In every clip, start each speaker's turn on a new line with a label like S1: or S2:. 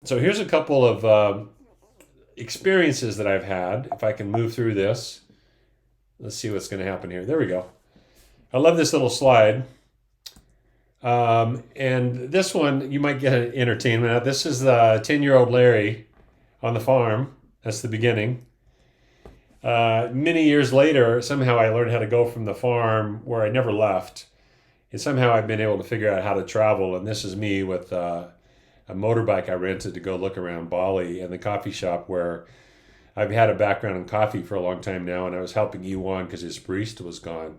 S1: So here's a couple of experiences that I've had. If I can move through this, let's see what's going to happen here. There we go. I love this little slide. And this one, you might get an entertainment out. This is the 10-year-old Larry on the farm. That's the beginning. Many years later, somehow I learned how to go from the farm where I never left. And somehow I've been able to figure out how to travel. And this is me with a motorbike I rented to go look around Bali and the coffee shop where I've had a background in coffee for a long time now. And I was helping Iwan because his barista was gone.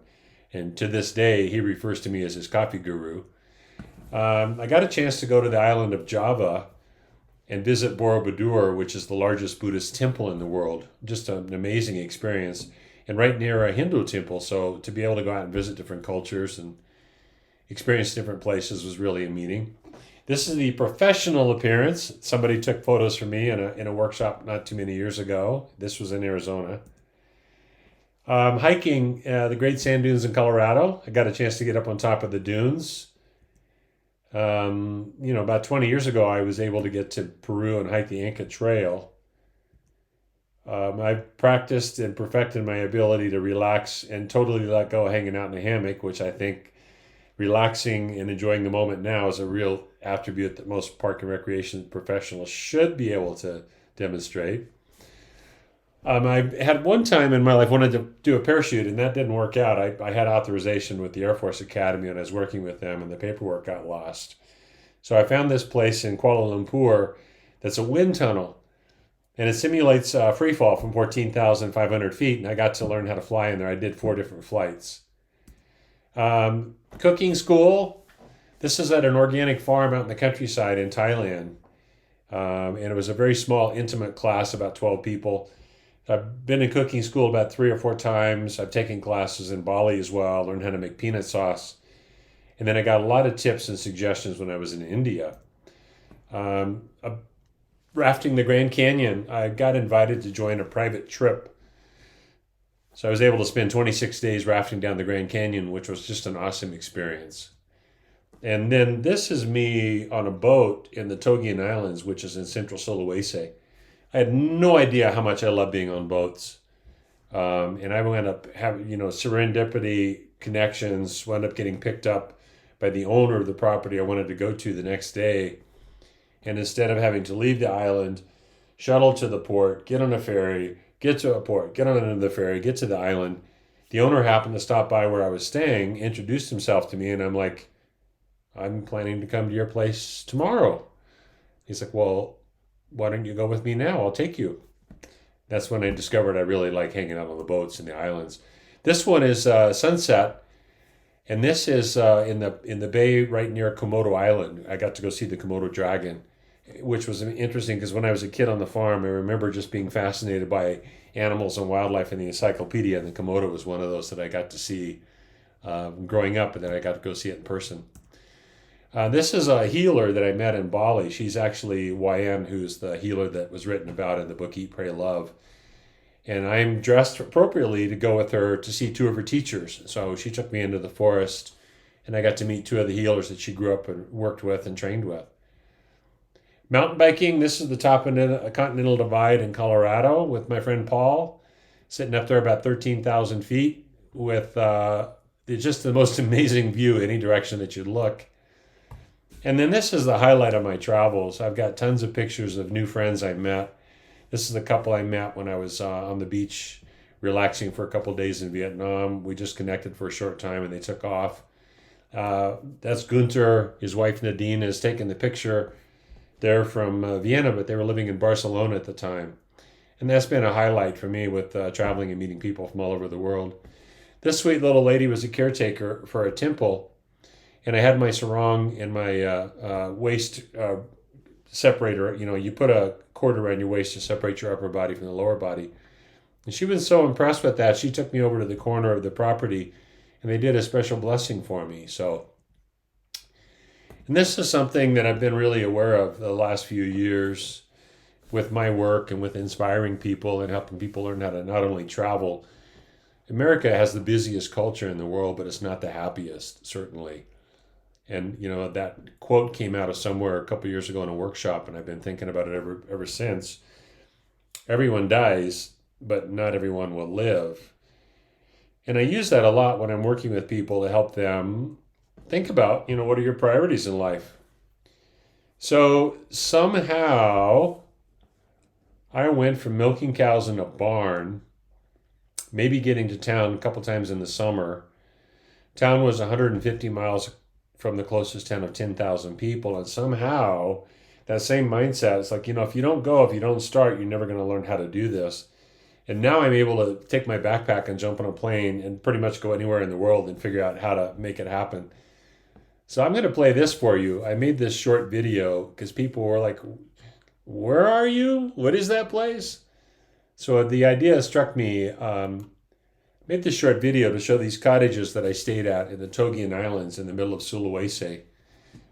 S1: And to this day, he refers to me as his coffee guru. I got a chance to go to the island of Java and visit Borobudur, which is the largest Buddhist temple in the world. Just an amazing experience. And right near a Hindu temple. So to be able to go out and visit different cultures and experience different places was really a meeting. This is the professional appearance. Somebody took photos for me in a workshop not too many years ago. This was in Arizona. Hiking the Great Sand Dunes in Colorado. I got a chance to get up on top of the dunes. About 20 years ago, I was able to get to Peru and hike the Inca Trail. I've practiced and perfected my ability to relax and totally let go hanging out in a hammock, which I think relaxing and enjoying the moment now is a real attribute that most park and recreation professionals should be able to demonstrate. I had one time in my life wanted to do a parachute, and that didn't work out. I had authorization with the Air Force Academy, and I was working with them, and the paperwork got lost. So I found this place in Kuala Lumpur that's a wind tunnel, and it simulates free fall from 14,500 feet, and I got to learn how to fly in there. I did 4 different flights. Cooking school. This is at an organic farm out in the countryside in Thailand, and it was a very small, intimate class, about 12 people. I've been in cooking school about 3 or 4 times. I've taken classes in Bali as well, learned how to make peanut sauce. And then I got a lot of tips and suggestions when I was in India. Rafting the Grand Canyon, I got invited to join a private trip. So I was able to spend 26 days rafting down the Grand Canyon, which was just an awesome experience. And then this is me on a boat in the Togian Islands, which is in central Sulawesi. I had no idea how much I love being on boats. And I wound up having, serendipity connections, wound up getting picked up by the owner of the property I wanted to go to the next day. And instead of having to leave the island, shuttle to the port, get on a ferry, get to a port, get on another ferry, get to the island, the owner happened to stop by where I was staying, introduced himself to me, and I'm like, I'm planning to come to your place tomorrow. He's like, well, why don't you go with me now? I'll take you. That's when I discovered I really like hanging out on the boats in the islands. This one is sunset, and this is in the bay right near Komodo Island. I got to go see the Komodo dragon, which was interesting because when I was a kid on the farm, I remember just being fascinated by animals and wildlife in the encyclopedia, and the Komodo was one of those that I got to see growing up, and then I got to go see it in person. This is a healer that I met in Bali. She's actually YN, who's the healer that was written about in the book Eat, Pray, Love. And I'm dressed appropriately to go with her to see 2 of her teachers. So she took me into the forest, and I got to meet 2 of the healers that she grew up and worked with and trained with. Mountain biking, this is the top of a Continental Divide in Colorado with my friend Paul, sitting up there about 13,000 feet with just the most amazing view any direction that you look. And then this is the highlight of my travels. I've got tons of pictures of new friends I met. This is the couple I met when I was on the beach relaxing for a couple of days in Vietnam. We just connected for a short time and they took off. That's Gunter. His wife Nadine has taken the picture there from Vienna, but they were living in Barcelona at the time. And that's been a highlight for me with traveling and meeting people from all over the world. This sweet little lady was a caretaker for a temple. And I had my sarong and my waist separator. You put a cord around your waist to separate your upper body from the lower body. And she was so impressed with that, she took me over to the corner of the property, and they did a special blessing for me. And this is something that I've been really aware of the last few years with my work and with inspiring people and helping people learn how to not only travel. America has the busiest culture in the world, but it's not the happiest, certainly. And that quote came out of somewhere a couple years ago in a workshop, and I've been thinking about it ever since. Everyone dies, but not everyone will live. And I use that a lot when I'm working with people to help them think about, what are your priorities in life? So somehow I went from milking cows in a barn, maybe getting to town a couple times in the summer. Town was 150 miles from the closest town of 10,000 people. And somehow that same mindset, it's like, if you don't start, you're never going to learn how to do this. And now I'm able to take my backpack and jump on a plane and pretty much go anywhere in the world and figure out how to make it happen. So I'm going to play this for you. I made this short video because people were like, where are you? What is that place? So the idea struck me. Made this short video to show these cottages that I stayed at in the Togian Islands in the middle of Sulawesi. It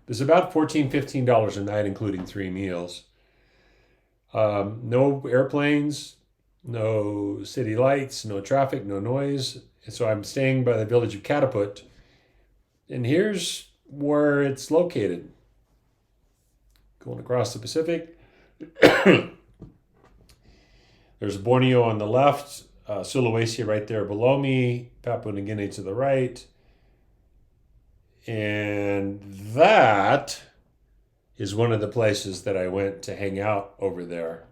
S1: was about $14, $15 a night, including 3 meals. No airplanes, no city lights, no traffic, no noise. And so I'm staying by the village of Cataput. And here's where it's located. Going across the Pacific. There's Borneo on the left, Sulawesi right there below me, Papua New Guinea to the right. And that is one of the places that I went to hang out over there.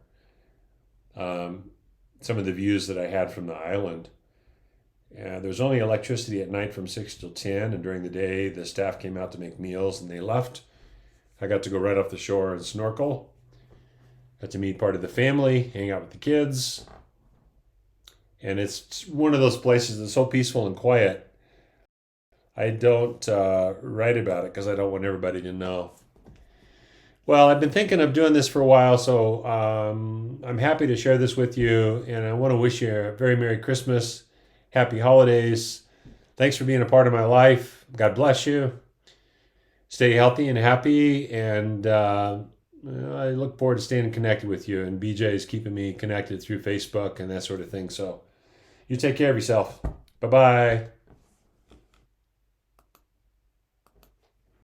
S1: Some of the views that I had from the island. There's only electricity at night from 6 till 10, and during the day the staff came out to make meals and they left. I got to go right off the shore and snorkel. Got to meet part of the family, hang out with the kids. And it's one of those places that's so peaceful and quiet. I don't write about it because I don't want everybody to know. Well, I've been thinking of doing this for a while, so I'm happy to share this with you. And I want to wish you a very Merry Christmas, Happy Holidays. Thanks for being a part of my life. God bless you. Stay healthy and happy, and I look forward to staying connected with you. And BJ is keeping me connected through Facebook and that sort of thing. So you take care of yourself. Bye-bye.